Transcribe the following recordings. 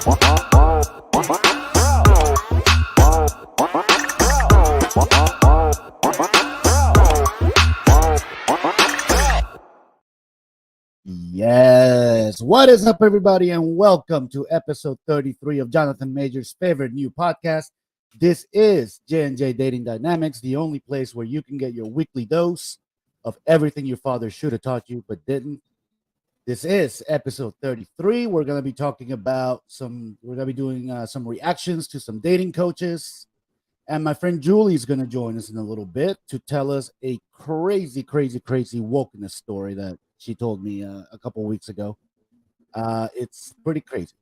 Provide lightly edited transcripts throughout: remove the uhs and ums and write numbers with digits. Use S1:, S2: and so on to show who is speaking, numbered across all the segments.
S1: Yes. What is up, everybody, and welcome to episode 33 of Jonathan Major's favorite new podcast. This is J&J Dating Dynamics, the only place where you can get your weekly dose of everything your father should have taught you but didn't. This is episode 33. We're going to be talking about doing some reactions to some dating coaches. And my friend Julie is going to join us in a little bit to tell us a crazy wokeness story that she told me a couple weeks ago. It's pretty crazy.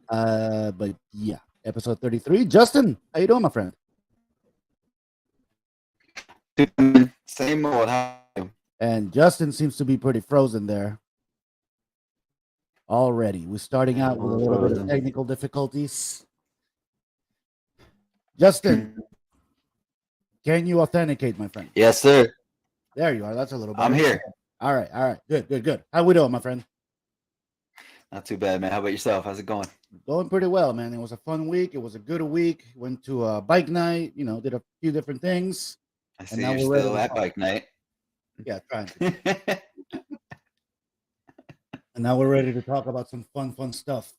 S1: But yeah, episode 33. Justin, how you doing, my friend?
S2: Same old. How are you?
S1: And Justin seems to be pretty frozen there already. We're starting out with a little bit of technical difficulties. Justin, can you authenticate, my friend?
S2: Yes, sir.
S1: There you are. That's a little better.
S2: I'm here.
S1: All right. Good. How we doing, my friend?
S2: Not too bad, man. How about yourself? How's it going?
S1: Going pretty well, man. It was a fun week. It was a good week. Went to a bike night, did a few different things.
S2: I see you're still at bike night.
S1: Yeah, trying to. And now we're ready to talk about some fun stuff.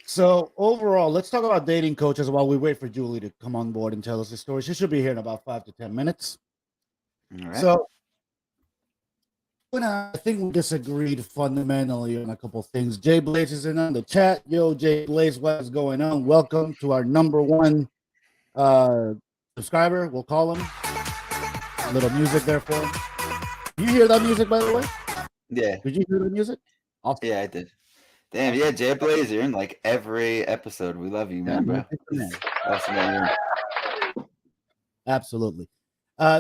S1: So overall, let's talk about dating coaches while we wait for Julie to come on board and tell us the story. She should be here in about 5 to 10 minutes.
S2: All right.
S1: So I think we disagreed fundamentally on a couple of things. Jay Blaze is in on the chat. Yo, Jay Blaze, what is going on? Welcome to our number one subscriber. We'll call him. A little music there for him. You hear that music, by the way?
S2: Yeah.
S1: Did you hear the music?
S2: Awesome. Yeah, I did. Damn, yeah, Jay Blaze, you're in like every episode. We love you, man, bro. Awesome, man.
S1: Absolutely.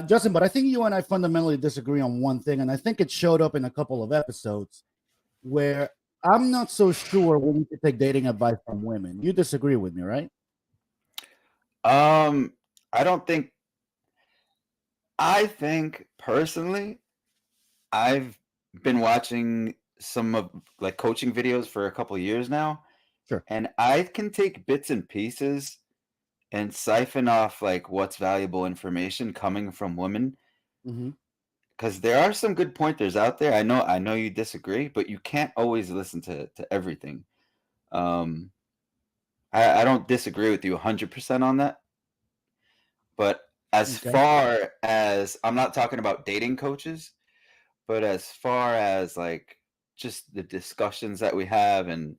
S1: Justin, but I think you and I fundamentally disagree on one thing, and I think it showed up in a couple of episodes where I'm not so sure we need to take dating advice from women. You disagree with me, right?
S2: I think personally, I've been watching some of like coaching videos for a couple of years now.
S1: Sure.
S2: And I can take bits and pieces and siphon off like what's valuable information coming from women. Because there are some good pointers out there. I know you disagree, but you can't always listen to everything. I don't disagree with you 100% on that. But as far as, I'm not talking about dating coaches, but as far as like just the discussions that we have and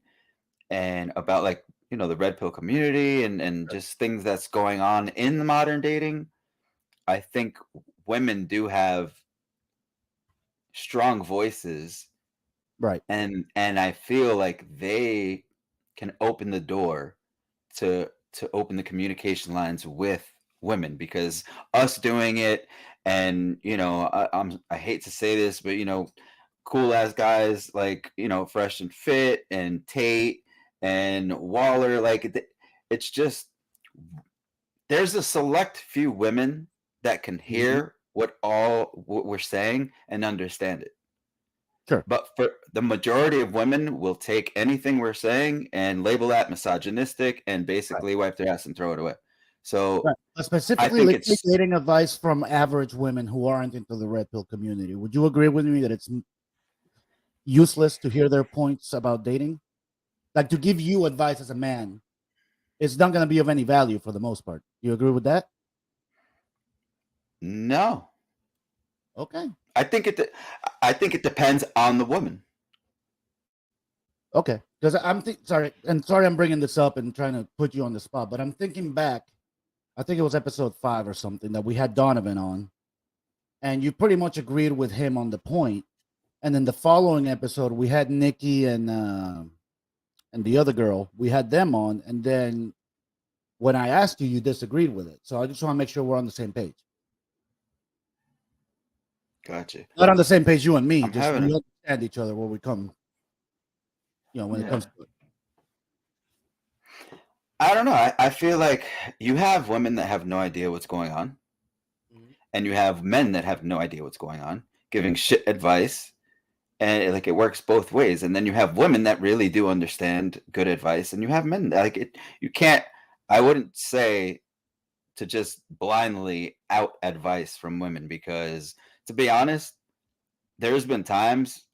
S2: about like, the red pill community and just things that's going on in the modern dating, I think women do have strong voices.
S1: Right.
S2: And I feel like they can open the door to open the communication lines with women, because us doing it, and I hate to say this, but cool ass guys like Fresh and Fit and Tate and Waller, like it's just, there's a select few women that can hear what we're saying and understand it.
S1: Sure.
S2: But for the majority of women, will take anything we're saying and label that misogynistic and basically wipe their ass and throw it away. So
S1: specifically, let's take dating advice from average women who aren't into the red pill community. Would you agree with me that it's useless to hear their points about dating? Like, to give you advice as a man, it's not going to be of any value for the most part. You agree with that?
S2: No.
S1: Okay.
S2: I think it depends on the woman.
S1: Okay, because sorry I'm bringing this up and trying to put you on the spot, but I'm thinking back. I think it was episode 5 or something that we had Donovan on, and you pretty much agreed with him on the point. And then the following episode, we had Nikki and the other girl. We had them on, and then when I asked you, you disagreed with it. So I just want to make sure we're on the same page.
S2: Gotcha.
S1: Not on the same page, you and me. We understand each other where we come. When it comes to it.
S2: I don't know. I feel like you have women that have no idea what's going on, and you have men that have no idea what's going on, giving shit advice, And like it works both ways. And then you have women that really do understand good advice, and you have men like it. You can't. I wouldn't say to just blindly out advice from women, because to be honest, there's been times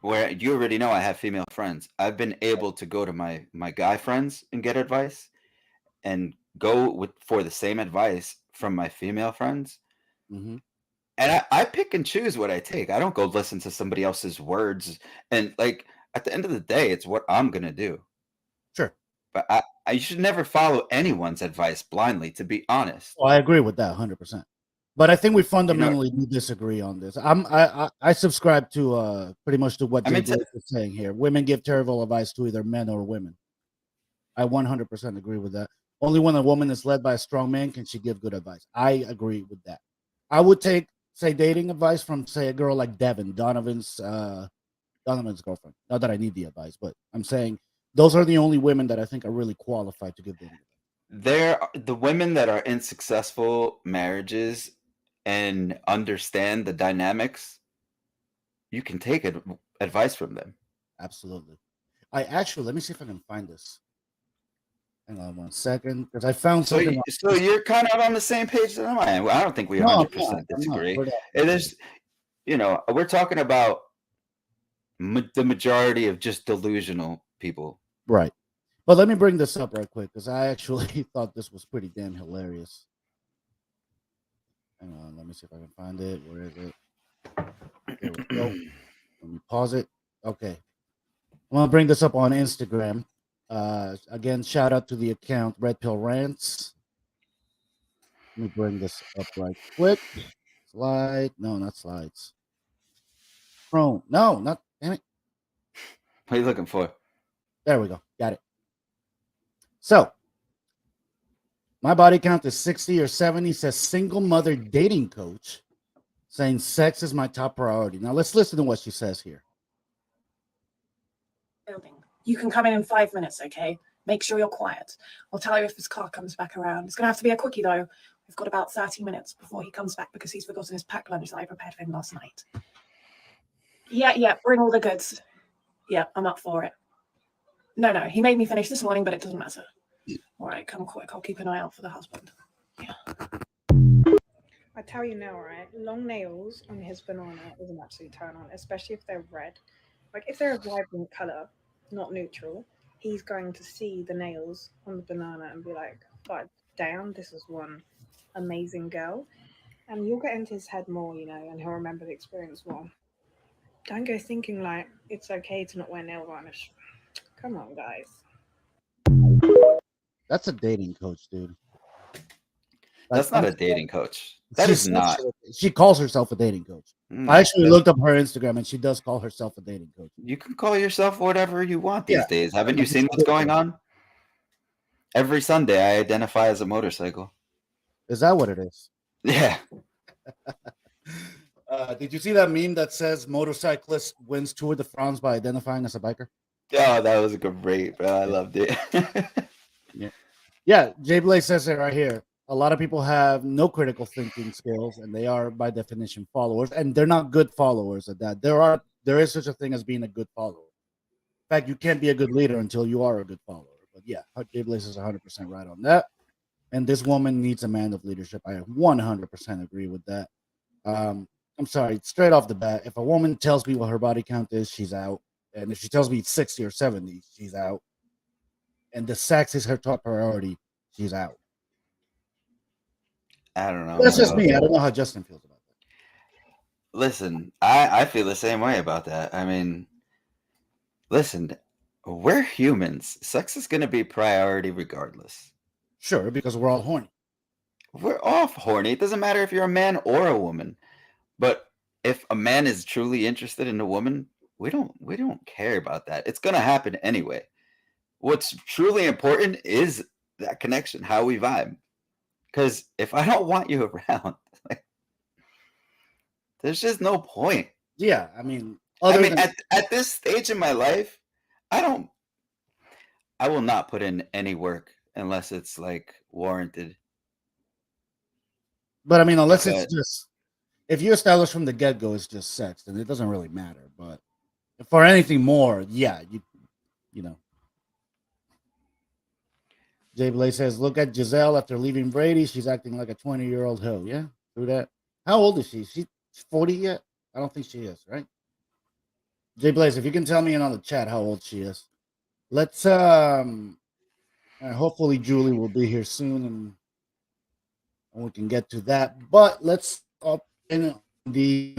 S2: where you already know I have female friends. I've been able to go to my guy friends and get advice, and go with for the same advice from my female friends.
S1: Mm-hmm.
S2: And I pick and choose what I take. I don't go listen to somebody else's words. And like at the end of the day, it's what I'm gonna do.
S1: Sure.
S2: But I should never follow anyone's advice blindly, to be honest.
S1: Well, I agree with that 100%. But I think we
S2: You know,
S1: fundamentally do disagree on this. I subscribe to pretty much to what
S2: I
S1: Jay
S2: mean,
S1: Blaze is saying here. Women give terrible advice to either men or women. I 100% agree with that. Only when a woman is led by a strong man can she give good advice. I agree with that. I would take, say, dating advice from, say, a girl like Devin, Donovan's girlfriend. Not that I need the advice, but I'm saying those are the only women that I think are really qualified to give dating advice.
S2: the women that are in successful marriages and understand the dynamics, you can take advice from them.
S1: Absolutely. I actually, let me see if I can find this. Hang on 1 second, because I found
S2: So,
S1: something.
S2: so you're kind of on the same page that I am. I don't think we
S1: No, I'm
S2: 100%
S1: not. I'm not.
S2: disagree.
S1: We're not.
S2: It is, we're talking about the majority of just delusional people.
S1: Right. But let me bring this up right quick, because I actually thought this was pretty damn hilarious. Hang on, let me see if I can find it. Where is it? There we go. Let me pause it. Okay. I'm gonna bring this up on Instagram. Again, shout out to the account Red Pill Rants. Let me bring this up right quick. Slide. No, not slides. Chrome. No, not. Damn it.
S2: What are you looking for?
S1: There we go. Got it. So, my body count is 60 or 70, says single mother dating coach, saying sex is my top priority. Now, let's listen to what she says here.
S3: Building. You can come in 5 minutes, okay? Make sure you're quiet. I'll tell you if his car comes back around. It's going to have to be a quickie, though. We've got about 30 minutes before he comes back because he's forgotten his packed lunch that I prepared for him last night. Yeah, bring all the goods. Yeah, I'm up for it. No, he made me finish this morning, but it doesn't matter. All right, come quick. I'll keep an eye out for the husband. Yeah.
S4: I tell you now, right? Long nails on his banana is an absolute turn on, especially if they're red. Like if they're a vibrant color, not neutral, he's going to see the nails on the banana and be like, "God damn, this is one amazing girl." And you'll get into his head more, and he'll remember the experience more. Don't go thinking like it's okay to not wear nail varnish. Come on, guys.
S1: That's a dating coach, dude.
S2: That's not a dating coach. That is not.
S1: She calls herself a dating coach. I actually looked up her Instagram, and she does call herself a dating coach.
S2: You can call yourself whatever you want these days. Haven't you seen what's going on? Every Sunday, I identify as a motorcycle.
S1: Is that what it is?
S2: Yeah.
S1: Did you see that meme that says motorcyclist wins Tour de France by identifying as a biker?
S2: Oh, that was great, bro. I loved it.
S1: Yeah, Jay Blaze says it right here. A lot of people have no critical thinking skills, and they are, by definition, followers, and they're not good followers at that. There is such a thing as being a good follower. In fact, you can't be a good leader until you are a good follower. But yeah, Jay Blaze is 100% right on that. And this woman needs a man of leadership. I 100% agree with that. I'm sorry, straight off the bat, if a woman tells me what her body count is, she's out. And if she tells me it's 60 or 70, she's out. And the sex is her top priority, she's out.
S2: I don't know.
S1: That's just me. I don't know how Justin feels about that.
S2: Listen, I feel the same way about that. I mean, listen, we're humans. Sex is going to be priority regardless.
S1: Sure, because we're all horny.
S2: We're all horny. It doesn't matter if you're a man or a woman. But if a man is truly interested in a woman, we don't care about that. It's going to happen anyway. What's truly important is that connection, how we vibe. Because if I don't want you around, there's just no point.
S1: Yeah, I mean,
S2: at this stage in my life, I will not put in any work unless it's like warranted.
S1: But I mean, unless it's just if you establish from the get-go it's just sex, then it doesn't really matter. But for anything more, yeah, you know. Jay Blaze says, look at Giselle after leaving Brady. She's acting like a 20-year-old hoe. Yeah, through that. How old is she? She's 40 yet? I don't think she is, right? Jay Blaze, if you can tell me in on the chat how old she is. Let's hopefully Julie will be here soon and we can get to that. But let's up in the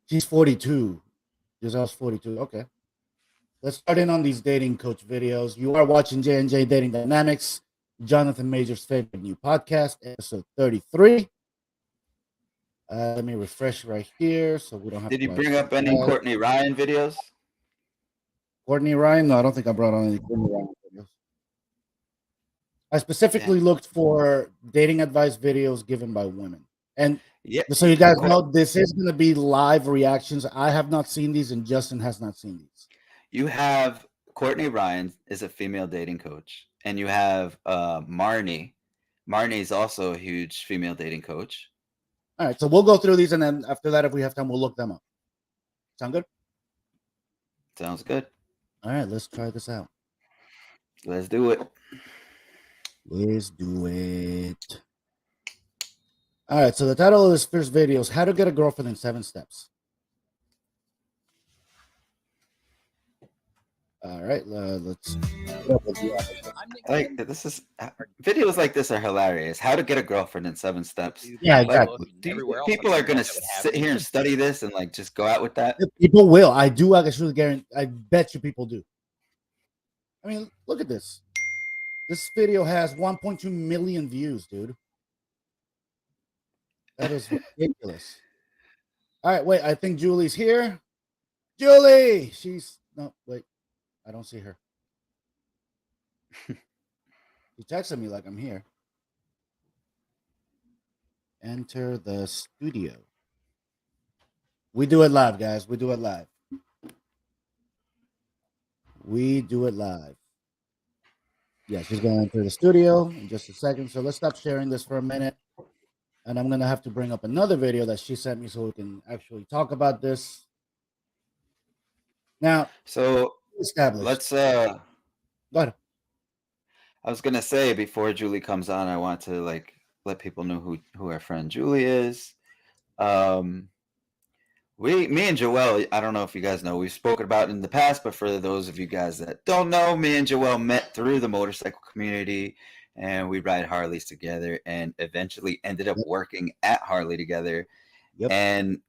S1: she's 42. Giselle's 42. Okay. Let's start in on these dating coach videos. You are watching J&J Dating Dynamics, Jonathan Major's favorite new podcast, episode 33. Let me refresh right here so we don't have
S2: Did
S1: to
S2: you bring up any Courtney Ryan videos?
S1: Courtney Ryan? No, I don't think I brought on any Courtney Ryan videos. I specifically looked for dating advice videos given by women. And so you guys know, this is going to be live reactions. I have not seen these, and Justin has not seen these.
S2: You have Courtney Ryan is a female dating coach, and you have Marnie. Marnie is also a huge female dating coach.
S1: All right, so we'll go through these, and then after that, if we have time, we'll look them up. Sound good?
S2: Sounds good.
S1: All right, let's try this out.
S2: Let's do it.
S1: Let's do it. All right, so the title of this first video is How to Get a Girlfriend in 7 Steps. All right, let's.
S2: Like this is videos like this are hilarious. How to get a girlfriend in 7 steps.
S1: Yeah, exactly.
S2: Like, people are gonna sit here and study this and like just go out with that.
S1: People will. I do actually guarantee. I bet you people do. I mean, look at this. This video has 1.2 million views, dude. That is ridiculous. All right, wait. I think Julie's here. Julie, no, wait. I don't see her. She texted me like I'm here. Enter the studio. We do it live, guys. We do it live. We do it live. Yeah, she's going to enter the studio in just a second. So let's stop sharing this for a minute. And I'm going to have to bring up another video that she sent me so we can actually talk about this. Now,
S2: so
S1: established.
S2: Let's
S1: go ahead.
S2: I was gonna say before Julie comes on, I want to like let people know who our friend Julie is. Me and Joelle, I don't know if you guys know, we've spoken about it in the past, but for those of you guys that don't know, me and Joelle met through the motorcycle community, and we ride Harleys together, and eventually ended up working at Harley together.
S1: Yep.
S2: And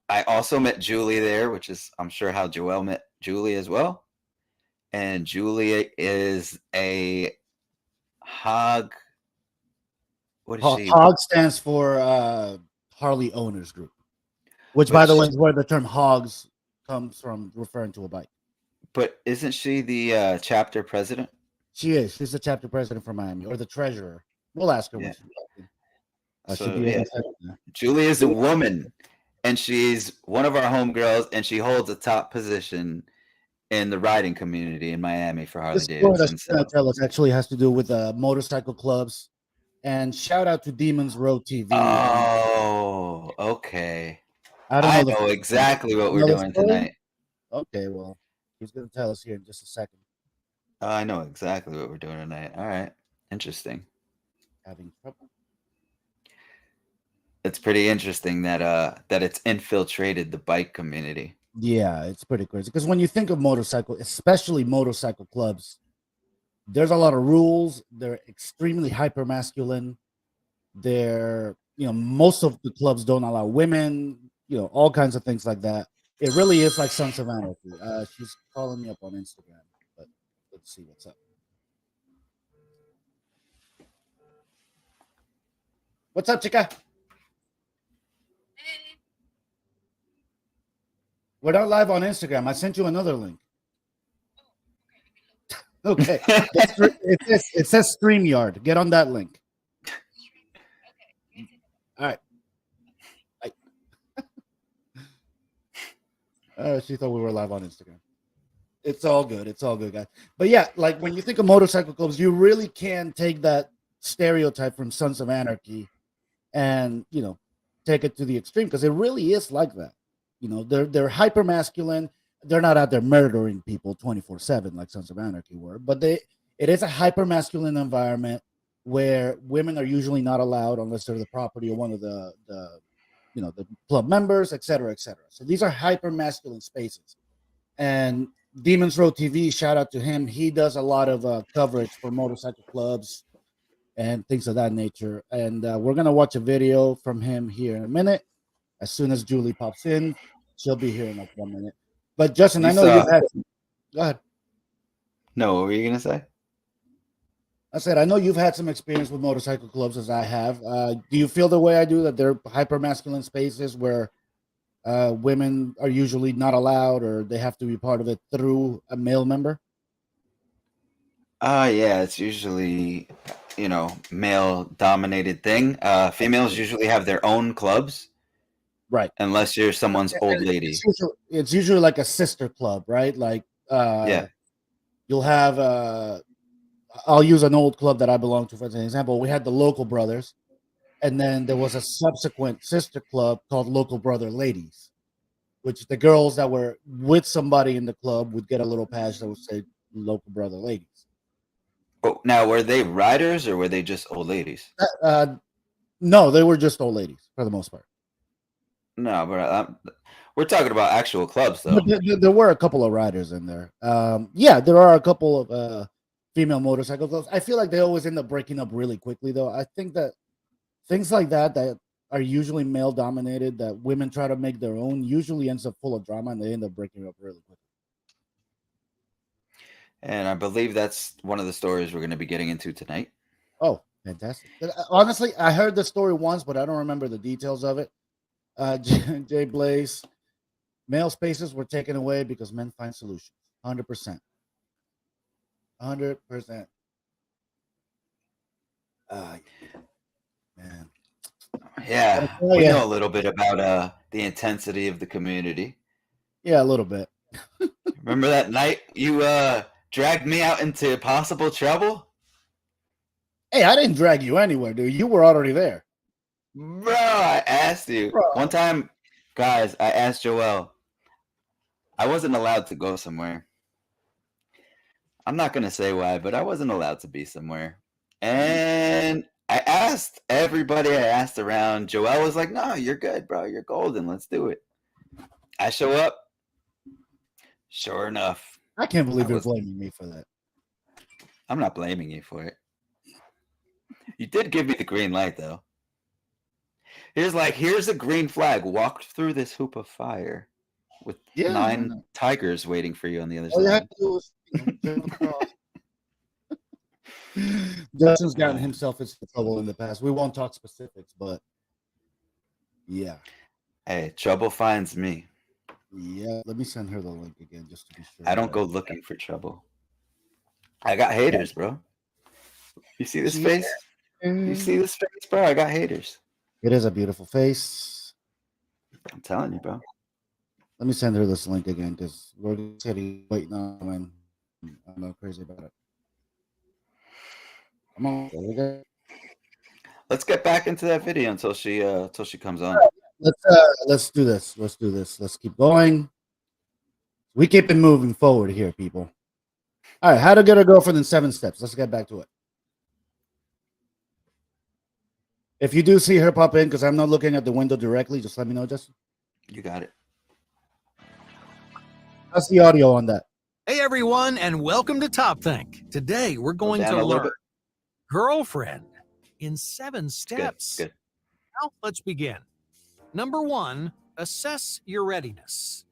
S2: I also met Julie there, which is, I'm sure, how Joelle met Julie as well. And Julie is a HOG. What is she?
S1: HOG stands for Harley Owners Group, which by the way, is where the term hogs comes from, referring to a bike.
S2: But isn't she the chapter president?
S1: She is. She's the chapter president for Miami, or the treasurer. We'll ask her.
S2: Yeah. Julie is a woman. And she's one of our homegirls, and she holds a top position in the riding community in Miami for Harley Davidson.
S1: So tell us actually has to do with motorcycle clubs. And shout out to Demons Road TV.
S2: Oh, okay.
S1: I
S2: know exactly what we're doing tonight.
S1: Okay, well, he's going to tell us here in just a second.
S2: I know exactly what we're doing tonight. All right. Interesting.
S1: Having trouble.
S2: It's pretty interesting that it's infiltrated the bike community.
S1: Yeah, it's pretty crazy because when you think of motorcycle, especially motorcycle clubs, there's a lot of rules. They're extremely hyper masculine. Most of the clubs don't allow women. All kinds of things like that. It really is like Sons of Anarchy. She's calling me up on Instagram, but let's see what's up. What's up, chica? We're not live on Instagram. I sent you another link. Okay. It says StreamYard. Get on that link. All right. She thought we were live on Instagram. It's all good. It's all good, guys. But yeah, like when you think of motorcycle clubs, you really can take that stereotype from Sons of Anarchy and take it to the extreme, because it really is like that. They're hyper masculine. They're not out there murdering people 24/7 like Sons of Anarchy were, but it is a hyper masculine environment where women are usually not allowed unless they're the property of one of the club members, etc., etc. So these are hyper masculine spaces. And Demons Row TV, shout out to him. He does a lot of coverage for motorcycle clubs and things of that nature. And we're gonna watch a video from him here in a minute. As soon as Julie pops in, she'll be here in like 1 minute. But Justin, I know you've had. Go ahead.
S2: No, what were you gonna say?
S1: I said I know you've had some experience with motorcycle clubs, as I have. Do you feel the way I do, that they're hyper masculine spaces where women are usually not allowed, or they have to be part of it through a male member?
S2: Yeah, it's usually male dominated thing. Females usually have their own clubs,
S1: right?
S2: Unless you're someone's old lady.
S1: It's usually like a sister club, right? Like
S2: yeah,
S1: you'll have I'll use an old club that I belong to for an example. We had the Local Brothers, and then there was a subsequent sister club called Local Brother Ladies, which the girls that were with somebody in the club would get a little patch that would say Local Brother Ladies.
S2: Oh, now were they riders or were they just old ladies?
S1: No, they were just old ladies for the most part.
S2: No, but we're talking about actual clubs, though.
S1: There were a couple of riders in there. Yeah, there are a couple of female motorcycle clubs. I feel like they always end up breaking up really quickly, though. I think that things like that are usually male dominated, that women try to make their own, usually ends up full of drama, and they end up breaking up really quickly.
S2: And I believe that's one of the stories we're going to be getting into tonight.
S1: Oh, fantastic. Honestly, I heard the story once, but I don't remember the details of it. Jay Blaze, male spaces were taken away because men find solutions. 100%. 100%. Man.
S2: Yeah, we know a little bit about the intensity of the community.
S1: Yeah, a little bit.
S2: Remember that night you dragged me out into possible trouble?
S1: Hey, I didn't drag you anywhere, dude. You were already there.
S2: Bro, I asked you. Bro. One time, guys, I asked Joel. I wasn't allowed to go somewhere. I'm not going to say why, but I wasn't allowed to be somewhere. And I asked everybody, I asked around. Joel was like, no, you're good, bro. You're golden. Let's do it. I show up. Sure enough.
S1: I can't believe you're blaming me for that.
S2: I'm not blaming you for it. You did give me the green light, though. Here's a green flag. Walk through this hoop of fire with 9 tigers waiting for you on the other side.
S1: Justin's gotten himself into trouble in the past. We won't talk specifics, but yeah.
S2: Hey, trouble finds me.
S1: Yeah, let me send her the link again just to be sure.
S2: I don't go looking for trouble. I got haters, bro. You see this face? You see this face, bro? I got haters.
S1: It is a beautiful face.
S2: I'm telling you, bro.
S1: Let me send her this link again because we're waiting on, and I'm not crazy about it. Come on.
S2: Let's get back into that video until she comes on.
S1: Let's do this. Let's keep going. We keep it moving forward here, people. All right, how to get a girlfriend in 7 steps. Let's get back to it. If you do see her pop in, because I'm not looking at the window directly, just let me know, Justin.
S2: You got it.
S1: How's the audio on that?
S5: Hey, everyone, and welcome to Top Think. Today, we're going to learn girlfriend in 7 steps.
S2: Good.
S5: Now, let's begin. Number 1, assess your readiness.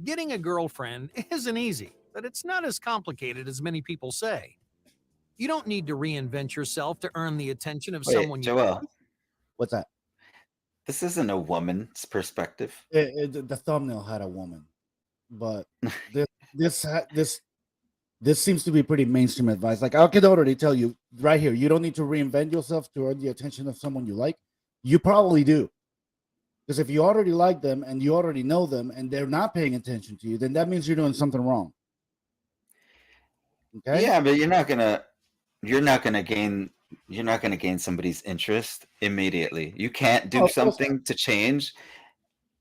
S5: Getting a girlfriend isn't easy, but it's not as complicated as many people say. You don't need to reinvent yourself to earn the attention of someone you
S2: Joel.
S1: What's that?
S2: This isn't a woman's perspective.
S1: The thumbnail had a woman, but this seems to be pretty mainstream advice. Like, I can already tell you right here, you don't need to reinvent yourself to earn the attention of someone you like. You probably do. Because if you already like them and you already know them and they're not paying attention to you, then that means you're doing something wrong. Okay?
S2: Yeah, but you're not gonna gain you're not going to gain somebody's interest immediately. You can't do
S1: Oh, of course
S2: something to change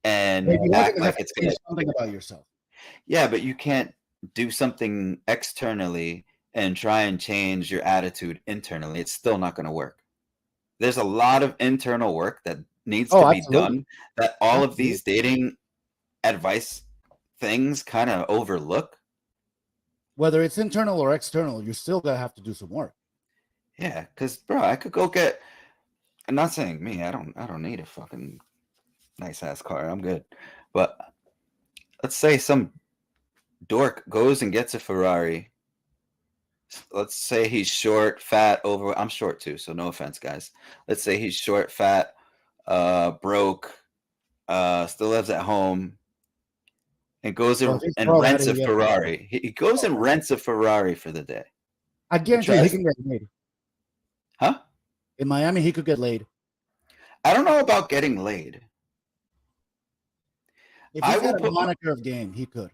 S2: and
S1: Maybe you're
S2: act
S1: gonna have
S2: like
S1: to
S2: it's going
S1: change
S2: to.
S1: something about yourself.
S2: Yeah, but you can't do something externally and try and change your attitude internally. It's still not going to work. There's a lot of internal work that needs to
S1: Oh,
S2: be
S1: absolutely.
S2: done that all of
S1: Absolutely.
S2: these dating advice things kind of overlook.
S1: Whether it's internal or external, you're still gonna have to do some work.
S2: Yeah, because bro, I could go get. I'm not saying me. I don't need a fucking nice ass car. I'm good. But let's say some dork goes and gets a Ferrari. Let's say he's short, fat, over. I'm short too, so no offense, guys. Let's say he's short, fat, broke, still lives at home, and goes
S1: Well, if he's
S2: and
S1: broke, how
S2: rents
S1: do
S2: a
S1: you get?
S2: Ferrari. He goes and rents a Ferrari for the day.
S1: I guarantee he
S2: Trust,
S1: can get laid.
S2: huh?
S1: In Miami, he could get laid.
S2: I don't know about getting laid.
S1: If
S2: I
S1: he's
S2: will
S1: got a
S2: put.
S1: moniker of game, he could.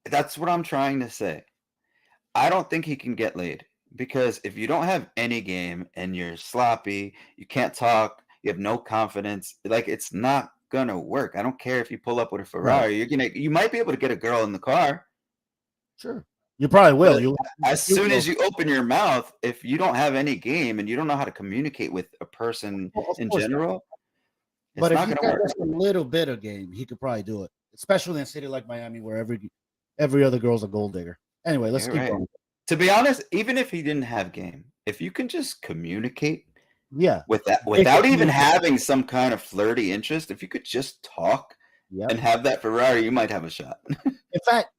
S2: That's what I'm trying to say. I don't think he can get laid because if you don't have any game and you're sloppy, you can't talk, you have no confidence, like it's not gonna work. I don't care if you pull up with a Ferrari, you might be able to get a girl in the car.
S1: Sure. You probably will.
S2: But
S1: You
S2: as soon as you open your mouth, if you don't have any game and you don't know how to communicate with a person
S1: Of
S2: in
S1: course.
S2: general, it's
S1: But if
S2: not
S1: he's
S2: gonna
S1: got
S2: work.
S1: just a little bit of game, he could probably do it. Especially in a city like Miami, where every other girl's a gold digger. Anyway, let's
S2: You're
S1: keep
S2: right.
S1: going.
S2: To be honest, even if he didn't have game, if you can just communicate
S1: Yeah.
S2: without even
S1: Basically,
S2: having some kind of flirty interest, if you could just talk
S1: Yep.
S2: and have that Ferrari, you might have a shot.
S1: In fact,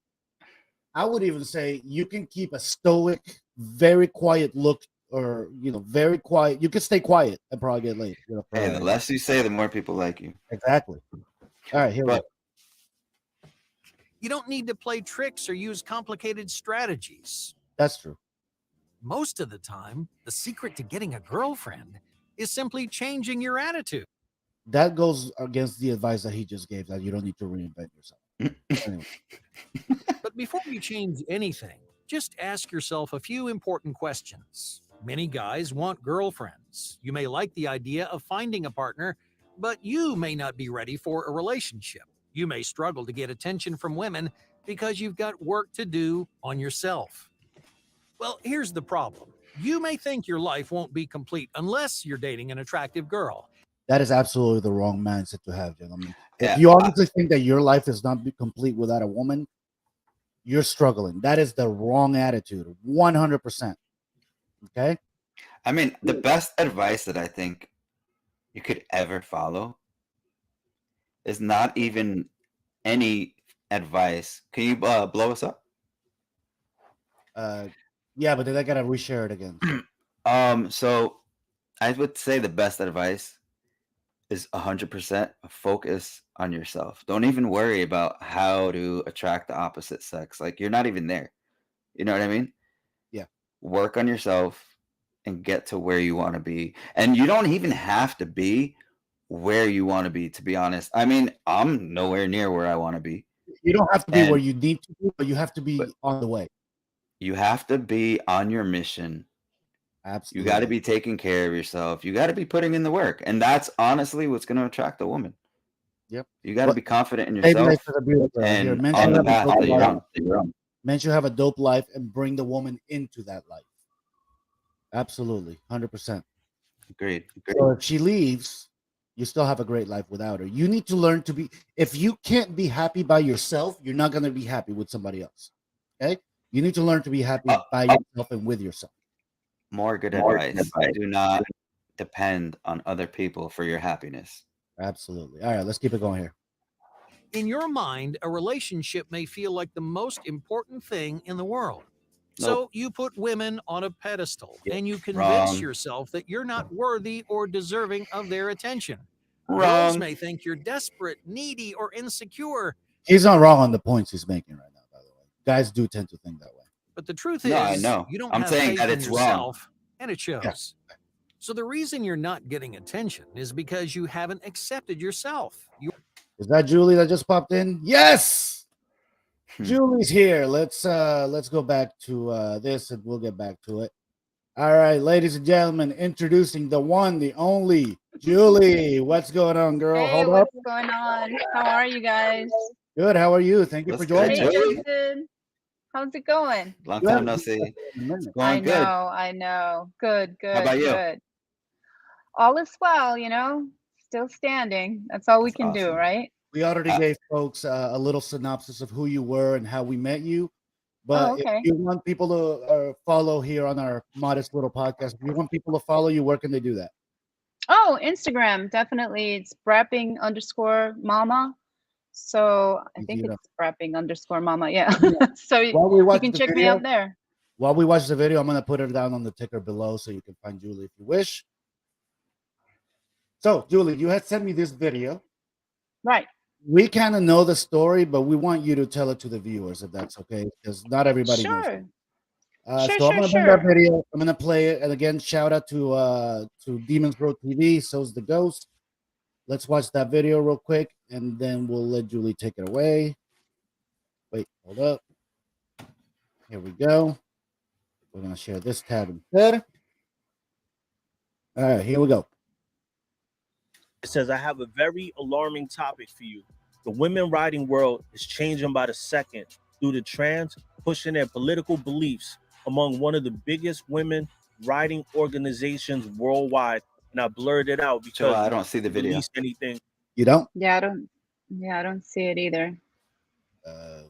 S1: I would even say you can keep a stoic, very quiet look, or very quiet. You can stay quiet and probably get laid.
S2: Hey, the less you say, the more people like you.
S1: Exactly. All right, here we go.
S2: But
S5: You don't need to play tricks or use complicated strategies.
S1: That's true.
S5: Most of the time, the secret to getting a girlfriend is simply changing your attitude.
S1: That goes against the advice that he just gave, that you don't need to reinvent yourself. Anyway.
S5: But before you change anything, just ask yourself a few important questions. Many guys want girlfriends. You may like the idea of finding a partner, but you may not be ready for a relationship. You may struggle to get attention from women because you've got work to do on yourself. Well, here's the problem. You may think your life won't be complete unless you're dating an attractive girl.
S1: That is absolutely the wrong mindset to have, gentlemen.
S2: Yeah,
S1: if you honestly think that your life is not complete without a woman, you're struggling. That is the wrong attitude, 100%. Okay?
S2: I mean, the best advice that I think you could ever follow is not even any advice. Can you blow us up?
S1: Yeah, but then I gotta reshare it again.
S2: So I would say the best advice is 100% focus on yourself. Don't even worry about how to attract the opposite sex. Like you're not even there. You know what I mean?
S1: Yeah.
S2: Work on yourself and get to where you want to be. And you don't even have to be where you want to be, to be honest. I mean, I'm nowhere near where I want to be.
S1: You don't have to be where you need to be, but you have to be on the way.
S2: You have to be on your mission.
S1: Absolutely.
S2: You got to be taking care of yourself. You got to be putting in the work. And that's honestly what's going to attract a woman.
S1: Yep.
S2: You got to be confident in yourself and on the path that you're on.
S1: Men should have a dope life and bring the woman into that life. Absolutely. 100%.
S2: Agreed.
S1: So if she leaves, you still have a great life without her. You need to learn to be, if you can't be happy by yourself, you're not going to be happy with somebody else. Okay? You need to learn to be happy by yourself and with yourself.
S2: More good advice. Do not depend on other people for your happiness.
S1: Absolutely. All right, let's keep it going here.
S5: In your mind, a relationship may feel like the most important thing in the world. So you put women on a pedestal and you convince yourself that you're not worthy or deserving of their attention. Girls may think you're desperate, needy, or insecure.
S1: He's not wrong on the points he's making right now, by the way. Guys do tend to think that way.
S5: But the truth is,
S2: I know.
S5: you don't
S2: I'm
S5: have
S2: saying
S5: faith
S2: that
S5: in
S2: it's
S5: yourself,
S2: wrong.
S5: and it shows.
S1: Yeah.
S5: So the reason you're not getting attention is because you haven't accepted yourself.
S1: Is that Julie that just popped in? Yes. Julie's here. Let's go back to this and we'll get back to it. All right, ladies and gentlemen, introducing the one, the only Julie. What's going on, girl?
S6: Hey,
S1: Hold up.
S6: what's going on? How are you guys?
S1: Good. How are you? Thank you
S2: What's
S1: for
S2: good,
S1: joining
S6: Hey,
S1: us.
S2: Julie?
S6: Justin. How's it going?
S2: Long
S1: Good.
S2: time no see.
S1: Minute.
S2: Going good.
S6: I know. Good,
S2: How about
S6: good,
S2: you?
S6: good. All is well, still standing. That's all we
S2: That's
S6: can do,
S2: awesome.
S6: right?
S1: We already
S2: Uh,
S1: gave folks a little synopsis of who you were and how we met you. But
S6: Oh,
S1: if
S6: okay.
S1: you want people to follow here on our modest little podcast, if you want people to follow you, where can they do that?
S6: Oh, Instagram, definitely. It's brapping_mama. So I think
S1: Easy enough.
S6: it's brapping_mama. Yeah.
S1: Yeah.
S6: So
S1: While we
S6: you
S1: watch
S6: can
S1: the
S6: check me
S1: video,
S6: out there.
S1: I'm going to put it down on the ticker below so you can find Julie if you wish. So, Julie, you had sent me this video.
S6: Right.
S1: We kind of know the story, but we want you to tell it to the viewers if that's okay, because not everybody knows.
S6: Sure.
S1: So I'm
S6: Sure.
S1: gonna bring that video. I'm gonna play it, and again, shout out to Demons Road TV. So's the Ghost. Let's watch that video real quick, and then we'll let Julie take it away. Wait, hold up. Here we go. We're gonna share this tab instead. All right, here we go.
S7: It says, I have a very alarming topic for you. The women riding world is changing by the second due to trans pushing their political beliefs among one of the biggest women riding organizations worldwide. And I blurred it out because
S2: Joel, I don't see the video.
S7: release anything.
S1: You don't?
S6: Yeah, I don't see it either.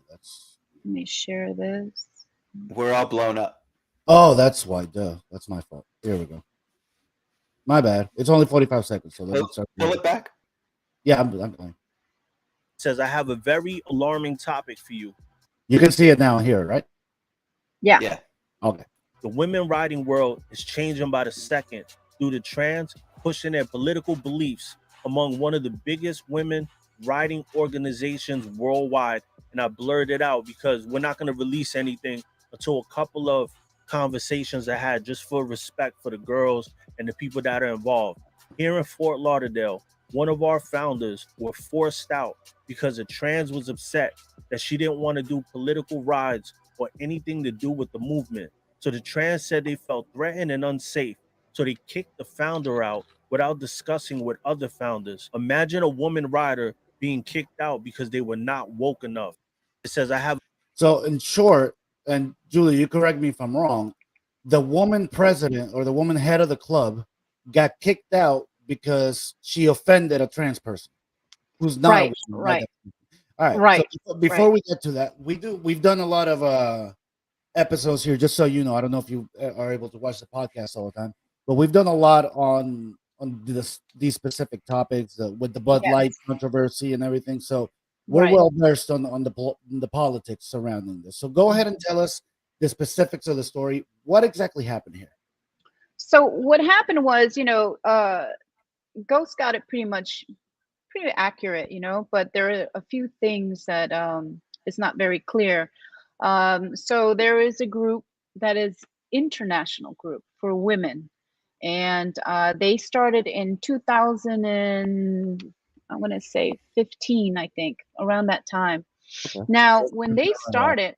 S1: That's.
S6: Let me share this.
S2: We're all blown up.
S1: Oh, that's why. Duh. That's my fault. Here we go. My bad. It's only 45 seconds, so let me start.
S2: Pull it back.
S1: Yeah, I'm playing.
S7: It says, I have a very alarming topic for you.
S1: You can see it now here, right?
S2: Yeah.
S1: Okay.
S7: The women riding world is changing by the second due to trans pushing their political beliefs among one of the biggest women riding organizations worldwide. And I blurred it out because we're not going to release anything until a couple of conversations I had just for respect for the girls and the people that are involved. Here in Fort Lauderdale, one of our founders were forced out because a trans was upset that she didn't want to do political rides or anything to do with the movement. So the trans said they felt threatened and unsafe. So they kicked the founder out without discussing with other founders. Imagine a woman rider being kicked out because they were not woke enough. It says, I have.
S1: So in short, and Julie, you correct me if I'm wrong, the woman president or the woman head of the club got kicked out because she offended a trans person who's not
S6: Right,
S1: a woman.
S6: right.
S1: All right.
S6: Right,
S1: So before we get to that, we've done a lot of episodes here, just so you know. I don't know if you are able to watch the podcast all the time, but we've done a lot on these specific topics with the Bud Light controversy and everything. So we're
S6: Right.
S1: well versed on the politics surrounding this. So go ahead and tell us the specifics of the story. What exactly happened here?
S6: So what happened was, Ghost got it pretty accurate, but there are a few things that is not very clear. So there is a group that is international group for women, and they started in 2000 and I want to say 15, I think, around that time.
S1: Okay.
S6: Now, when they started,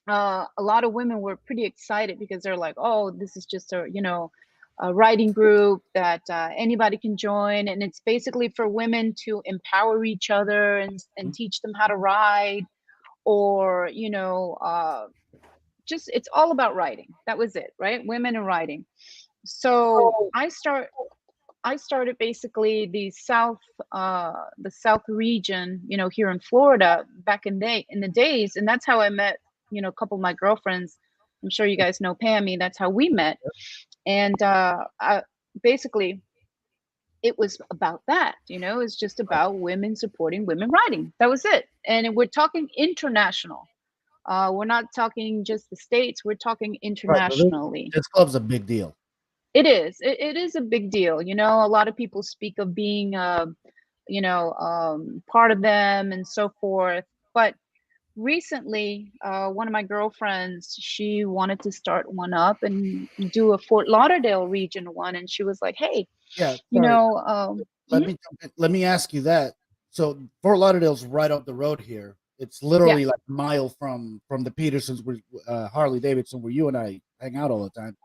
S6: a lot of women were pretty excited because they're like, oh, this is just a writing group that anybody can join, and it's basically for women to empower each other and teach them how to ride, or just it's all about writing. That was it, right? Women and writing. So I started basically the south region, here in Florida back in the days, and that's how I met a couple of my girlfriends. I'm sure you guys know Pammy. That's how we met. And basically it was about that, it's just about women supporting women writing. That was it. And we're talking international. We're not talking just the States, we're talking internationally.
S1: This club's a big deal.
S6: It is. It is a big deal. A lot of people speak of being, part of them and so forth. But recently, one of my girlfriends, she wanted to start one up and do a Fort Lauderdale region one. And she was like, hey,
S1: Yeah. Let me ask you that. So Fort Lauderdale's right up the road here. It's literally like a mile from the Petersons, where Harley Davidson, where you and I hang out all the time.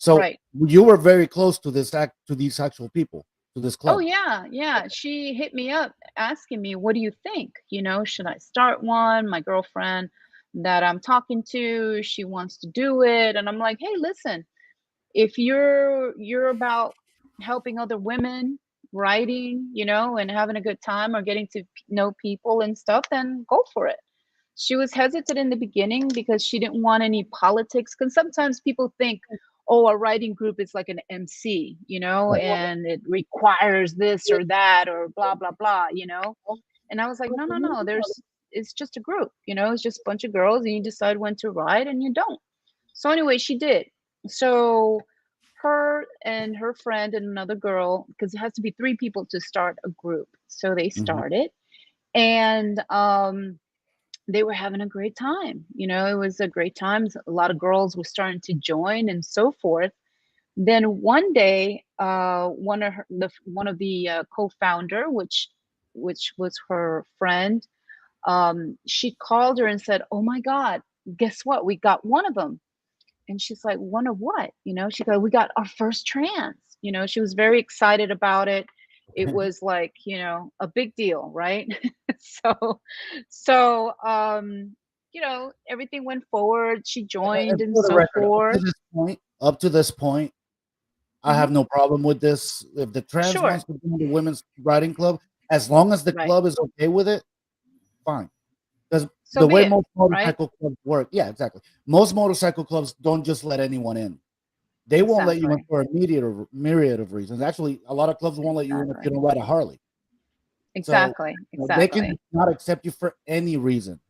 S1: So
S6: Right.
S1: you were very close to these actual people, to this club.
S6: Oh yeah. She hit me up asking me, "What do you think? Should I start one?" My girlfriend that I'm talking to, she wants to do it, and I'm like, "Hey, listen, if you're about helping other women, writing, and having a good time or getting to know people and stuff, then go for it." She was hesitant in the beginning because she didn't want any politics. Because sometimes people think, oh, a writing group is like an MC,
S1: Right.
S6: and it requires this or that or blah, blah, blah, And I was like, no, it's just a group, it's just a bunch of girls and you decide when to write and you don't. So anyway, she did. So her and her friend and another girl, because it has to be 3 people to start a group. So they started, and they were having a great time. It was a great time. A lot of girls were starting to join and so forth. Then one day, one of the co-founder, which was her friend, she called her and said, "Oh my God, guess what? We got one of them." And she's like, "One of what?" She goes, "We got our first trans." She was very excited about it. It was like, a big deal, right? so, so, everything went forward. She joined and
S1: For the
S6: so
S1: record,
S6: forth.
S1: up to this point, I have no problem with this. If the trans
S6: Sure.
S1: wants to join the women's writing club, as long as the
S6: Right.
S1: club is okay with it, fine. Because
S6: So
S1: the
S6: be
S1: way
S6: it,
S1: most
S6: right?
S1: motorcycle clubs work, yeah, exactly. Most motorcycle clubs don't just let anyone in. They won't let you in
S6: Exactly.
S1: for a myriad of reasons. Actually, a lot of clubs won't let you in if you
S6: Exactly.
S1: don't ride a Harley.
S6: Exactly.
S1: They can
S6: Exactly.
S1: not accept you for any reason.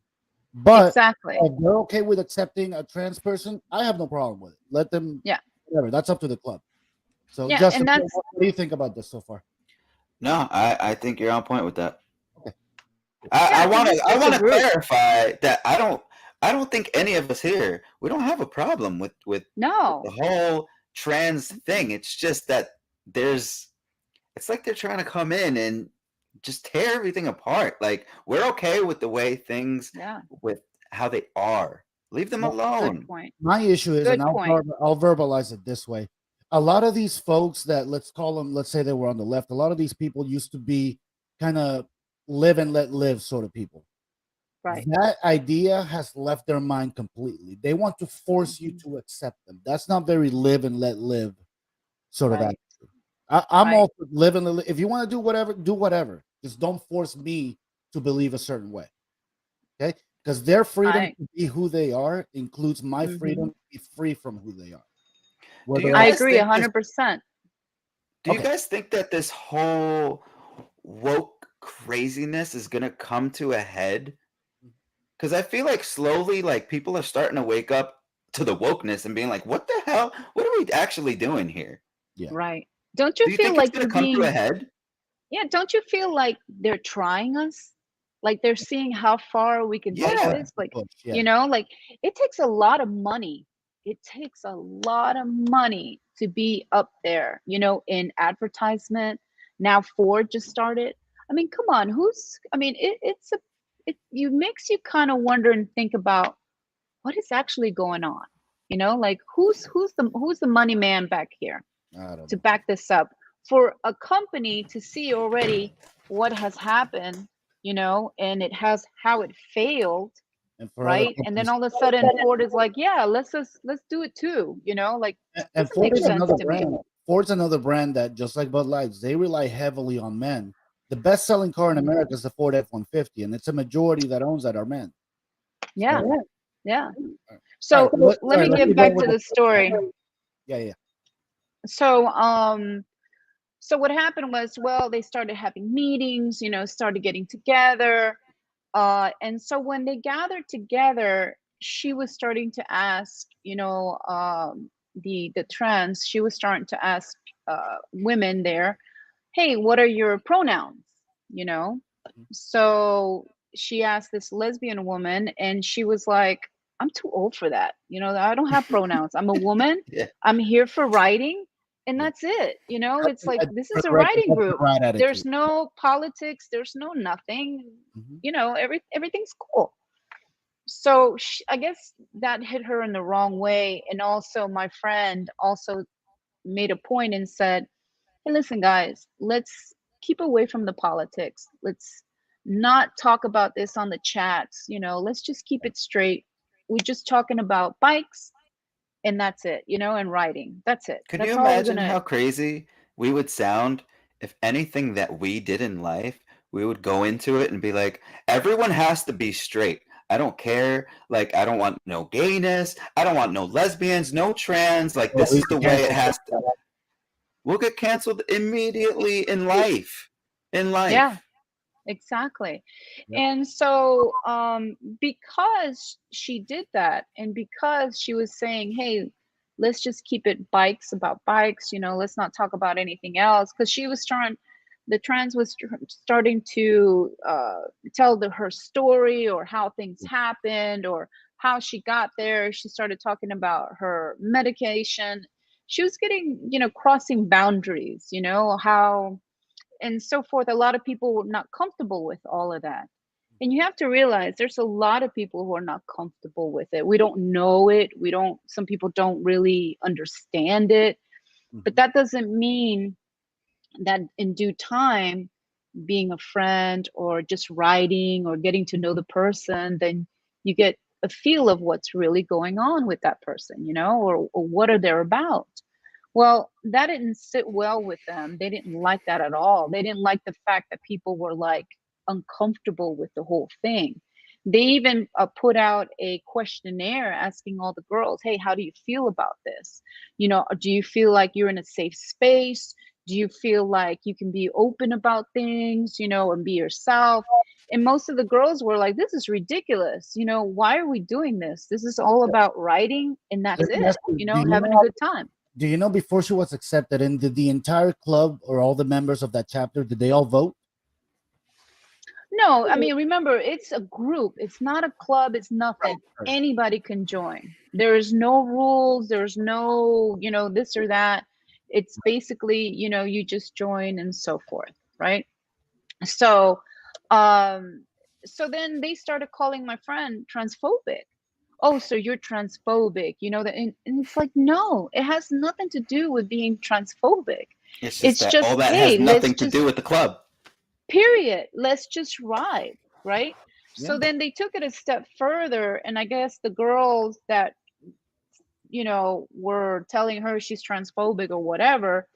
S1: But
S6: Exactly.
S1: if they're okay with accepting a trans person, I have no problem with it. Let them,
S6: Yeah.
S1: whatever. That's up to the club. So,
S6: Yeah,
S1: Justin,
S6: and that's
S1: what do you think about this so far?
S2: No, I think you're on point with that.
S1: Okay.
S2: I
S6: because
S2: want
S6: it's
S2: to I
S6: just a
S2: want to
S6: group.
S2: clarify that I don't think any of us here, we don't have a problem with the
S6: No.
S2: whole trans thing. It's just that it's like they're trying to come in and just tear everything apart. Like, we're okay with the way things,
S6: Yeah.
S2: with how they are. Leave them
S1: Well,
S6: Good
S2: alone.
S6: point.
S1: My issue is, and
S6: Good point.
S1: I'll verbalize it this way. A lot of these folks that, let's call them, let's say they were on the left, a lot of these people used to be kind of live and let live sort of people.
S6: Right.
S1: That idea has left their mind completely. They want to force you to accept them. That's not very live and let live sort of
S6: Right.
S1: attitude. I'm
S6: Right.
S1: all for live and let live. If you want to do whatever, do whatever. Just don't force me to believe a certain way. Okay? Because their freedom
S6: I
S1: to be who they are includes my freedom
S6: Mhm.
S1: to be free from who they are.
S2: Do you
S1: Whether
S6: I
S2: guys
S1: that's
S6: agree
S2: think this
S6: 100%.
S2: do you
S1: okay.
S2: guys think that this whole woke craziness is going to come to a head? Because I feel like slowly, like, people are starting to wake up to the wokeness and being like, what the hell? What are we actually doing here?
S1: Yeah.
S6: Right. Don't you
S2: Do you
S6: feel
S2: think it's
S6: like
S2: going
S6: they're
S2: to come to a
S6: being
S2: head?
S6: Yeah, don't you feel like they're trying us? Like they're seeing how far we can take
S2: Yeah.
S6: this? Like,
S1: Yeah.
S6: like it takes a lot of money. It takes a lot of money to be up there, in advertisement. Now Ford just started. I mean, come on, it makes you kind of wonder and think about what is actually going on. Like who's the money man back here
S1: I don't
S6: to
S1: know.
S6: back this up for a company to see already what has happened, and it has how it failed,
S1: And for other
S6: right? And then
S1: companies,
S6: all of a sudden Ford is like, yeah, let's do it too, like
S1: and
S6: doesn't make sense to me.
S1: Ford's another brand that, just like Bud Lights, they rely heavily on men. The best-selling car in
S6: Mhm.
S1: America is the Ford F-150, and it's a majority that owns that are men.
S6: Yeah.
S1: So,
S6: Yeah.
S1: all
S6: So
S1: right,
S6: let me
S1: let's
S6: get
S1: keep
S6: back
S1: going with
S6: to
S1: the
S6: the story.
S1: yeah.
S6: So what happened was, well, they started having meetings, started getting together. And so when they gathered together, she was starting to ask, the trans, she was starting to ask women there, hey, what are your pronouns? You know? So she asked this lesbian woman, and she was like, I'm too old for that. I don't have pronouns. I'm a woman.
S2: Yeah.
S6: I'm here for writing. And
S1: Yeah.
S6: that's it. It's like, this
S1: For
S6: is a
S1: the record,
S6: writing
S1: that's the
S6: group.
S1: right attitude.
S6: There's no politics. There's no nothing.
S1: Mhm.
S6: Everything's cool. So I guess that hit her in the wrong way. And also my friend also made a point and said, hey, listen, guys, let's keep away from the politics. Let's not talk about this on the chats. Let's just keep it straight. We're just talking about bikes and that's it, and riding. That's it.
S2: Could
S6: That's
S2: you
S6: all we're
S2: imagine
S6: gonna.
S2: how crazy we would sound if anything that we did in life, we would go into it and be like, everyone has to be straight. I don't care. Like, I don't want no gayness. I don't want no lesbians, no trans. Like, this is the way it has to. We'll get canceled immediately in life. In life.
S6: Yeah, exactly.
S1: Yep.
S6: And so because she did that, and because she was saying, hey, let's just keep it bikes about bikes, let's not talk about anything else, because she was the trans was starting to tell her story, or how things happened, or how she got there. She started talking about her medication. She was getting, crossing boundaries, how, and so forth. A lot of people were not comfortable with all of that. And you have to realize there's a lot of people who are not comfortable with it. We don't know it. Some people don't really understand it. But that doesn't mean that in due time, being a friend or just writing or getting to know the person, then you get a feel of what's really going on with that person, or what are they about. Well, that didn't sit well with them. They didn't like that at all. They didn't like the fact that people were like uncomfortable with the whole thing. They even put out a questionnaire asking all the girls, hey, how do you feel about this? Do you feel like you're in a safe space? Do you feel like you can be open about things, and be yourself? And most of the girls were like, this is ridiculous. Why are we doing this? This is all about writing, and that's it, having a good time.
S1: Do you know, before she was accepted, and did the entire club or all the members of that chapter, did they all vote?
S6: No, I mean, remember, it's a group. It's not a club. It's nothing. Anybody can join. There is no rules. There's no, this or that. It's basically, you just join and so forth, right? So, so then they started calling my friend transphobic. Oh, so you're transphobic, and it's like, no, it has nothing to do with being transphobic.
S2: It's just all that
S6: hey,
S2: has nothing to do with the club.
S6: Period. Let's just ride, right?
S1: Yeah.
S6: So then they took it a step further, and I guess the girls that were telling her she's transphobic or whatever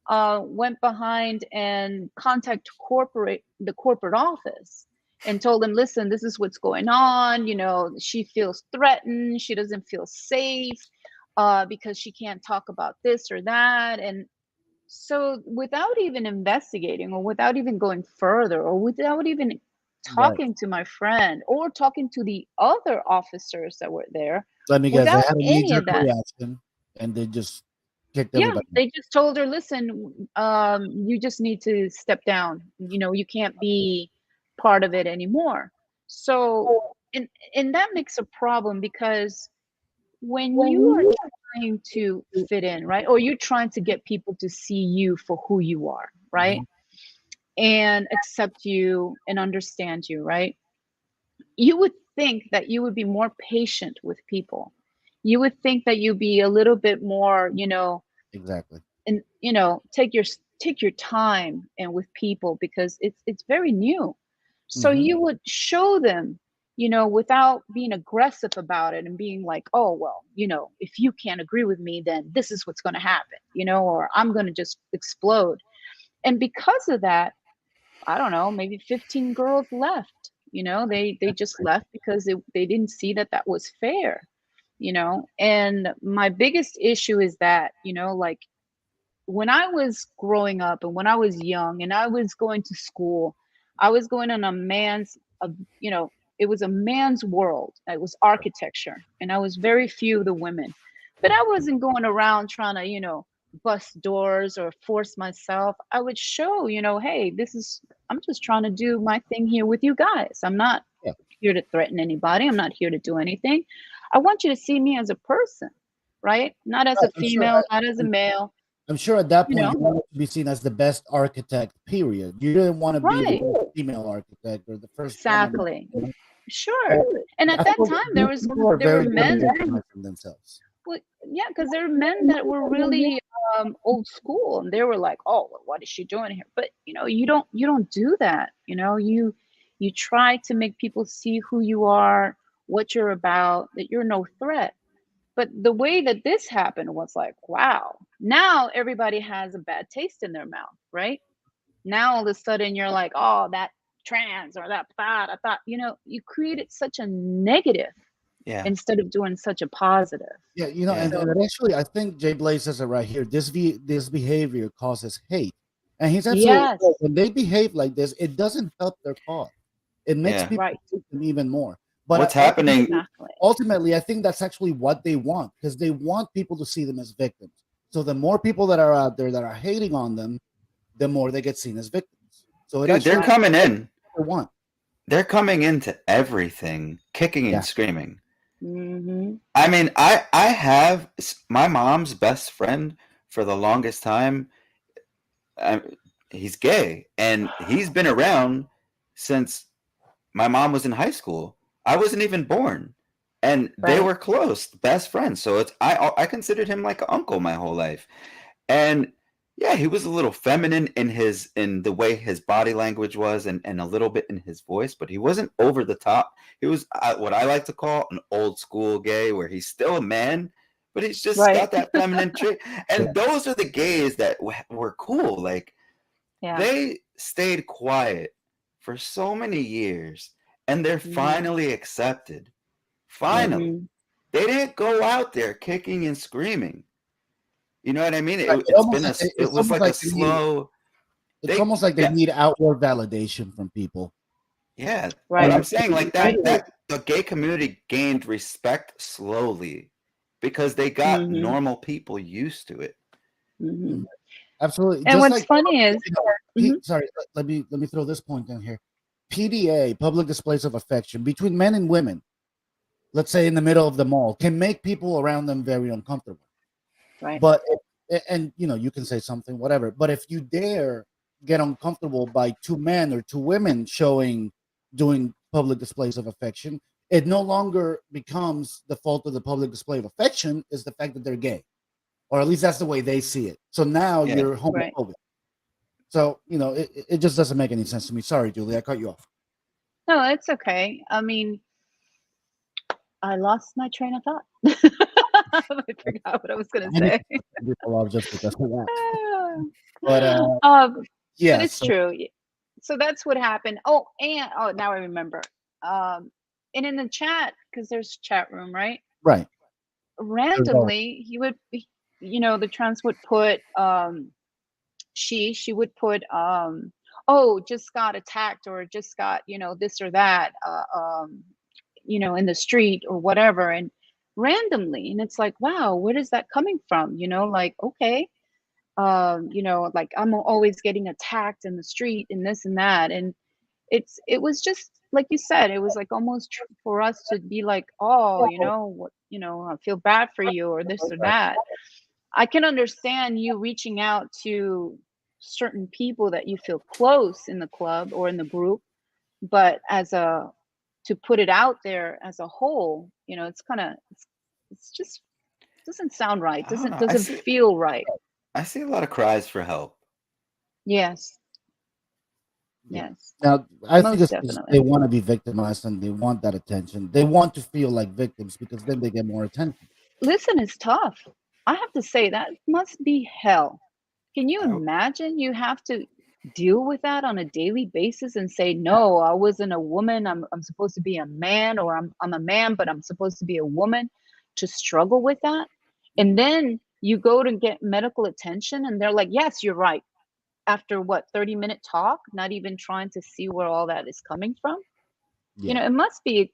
S6: went behind and contacted the corporate office and told them, listen, this is what's going on. She feels threatened. She doesn't feel safe because she can't talk about this or that. And so without even investigating, or without even going further, or without even talking to my friend or talking to the other officers that were there,
S1: let me guess, they
S6: without
S1: had a
S6: any
S1: major
S6: of that
S1: reaction, and they just kicked everybody.
S6: they just told her, listen, you just need to step down. You can't be part of it anymore. So, and that makes a problem, because when you are trying to fit in, right, or you're trying to get people to see you for who you are, right, and accept you and understand you, right, you would think that you would be more patient with people. You would think that you'd be a little bit more,
S1: Exactly.
S6: and take your time and with people, because it's very new. So you would show them, without being aggressive about it and being like, oh, well, if you can't agree with me, then this is what's going to happen, or I'm going to just explode. And because of that, I don't know, maybe 15 girls left. They just left because they didn't see that was fair. And my biggest issue is that, like, when I was growing up and when I was young and I was going to school, I was going on it was a man's world. It was architecture, and I was very few of the women, but I wasn't going around trying to, bust doors or force myself. I would show, hey, I'm just trying to do my thing here with you guys. I'm not here to threaten anybody. I'm not here to do anything. I want you to see me as a person, right? Not as a female, not as a male.
S1: I'm sure at that point you wanted to be seen as the best architect, period. You didn't want to be the female architect or the first.
S6: Exactly. Sure. And at
S1: I
S6: that
S1: feel
S6: time, there was
S1: people are
S6: there were
S1: very good
S6: men.
S1: at victimizing themselves.
S6: Well, yeah, because there were men that were really old school, and they were like, "Oh, well, what is she doing here?" But you don't do that. You try to make people see who you are, what you're about, that you're no threat. But the way that this happened was like, wow. Now everybody has a bad taste in their mouth, right? Now all of a sudden you're like, oh, that trans or that thought. I thought, you created such a negative
S2: Yeah.
S6: instead of doing such a positive.
S1: Yeah,
S2: Yeah.
S1: and actually, I think Jay Blaze says it right here. This behavior causes hate, and he's absolutely
S6: Yes.
S1: right. When they behave like this, it doesn't help their cause. It makes
S2: Yeah.
S1: people
S6: Right.
S1: hate them even more. But
S2: What's happening?
S6: Exactly.
S1: ultimately, I think that's actually what they want, because they want people to see them as victims. So the more people that are out there that are hating on them, the more they get seen as victims. So it
S2: Dude,
S1: actually
S2: they're coming in.
S1: they want.
S2: They're coming into everything, kicking
S1: Yeah.
S2: and screaming.
S6: Hmm.
S2: I mean, I have my mom's best friend for the longest time. He's gay, and he's been around since my mom was in high school. I wasn't even born, and they
S6: Right.
S2: were close, best friends. So I considered him like an uncle my whole life, and yeah, he was a little feminine in the way his body language was, and a little bit in his voice, but he wasn't over the top. He was what I like to call an old school gay, where he's still a man, but he's just
S6: Right.
S2: got that feminine trait. And those are the gays that were cool. Like
S6: Yeah.
S2: they stayed quiet for so many years, and they're
S6: Mhm.
S2: finally accepted. Finally,
S6: Mhm.
S2: they didn't go out there kicking and screaming. You know what I mean?
S1: Right.
S2: It was like a slow.
S1: It's almost like they
S2: yeah,
S1: need outward validation from people.
S2: yeah.
S6: Right.
S2: But I'm saying like
S6: Right.
S2: that the gay community gained respect slowly because they got
S6: Mhm.
S2: normal people used to it.
S6: Mhm.
S1: Absolutely.
S6: And
S1: Just
S6: what's
S1: like
S6: funny is, Mhm.
S1: sorry, let me throw this point in here. PDA, public displays of affection between men and women, let's say in the middle of the mall, can make people around them very uncomfortable.
S6: right.
S1: But and you can say something, whatever. But if you dare get uncomfortable by two men or two women doing public displays of affection, it no longer becomes the fault of the public display of affection, is the fact that they're gay. Or at least that's the way they see it. So now
S2: Yeah.
S1: you're
S6: Right.
S1: homophobic. So, it just doesn't make any sense to me. Sorry, Julie, I cut you off.
S6: No, it's okay. I mean, I lost my train of thought. I forgot what I was going to
S1: Many
S6: say.
S1: people are just because of that.
S6: Ah.
S1: But
S6: But
S1: yeah,
S6: it's true. So that's what happened. Oh, now I remember. And in the chat, because there's chat room, right?
S1: right.
S6: Randomly, the trans would put she would put oh, just got attacked, or just got this or that in the street or whatever, and randomly, and it's like, wow, where is that coming from? Like, okay, like, I'm always getting attacked in the street and this and that, and it was just like you said, it was like almost for us to be like, oh, what, I feel bad for you, or this or that. I can understand you reaching out to certain people that you feel close in the club or in the group, but to put it out there as a whole, it's kind of, it's just doesn't sound right.
S2: I don't know.
S6: Doesn't feel right.
S2: I see a lot of cries for help.
S6: Yes.
S1: Yeah.
S6: Yes.
S1: Now, I think
S6: Most
S1: it's 'cause
S6: definitely.
S1: they want to be victimized and they want that attention. They want to feel like victims because then they get more attention.
S6: Listen, it's tough. I have to say that must be hell. Can you
S2: I-
S6: imagine you have to deal with that on a daily basis and say, no, I wasn't a woman. I'm supposed to be a man, or I'm a man, but I'm supposed to be a woman, to struggle with that. And then you go to get medical attention and they're like, yes, you're right. After what, 30-minute talk, not even trying to see where all that is coming from.
S1: Yeah.
S6: It must be,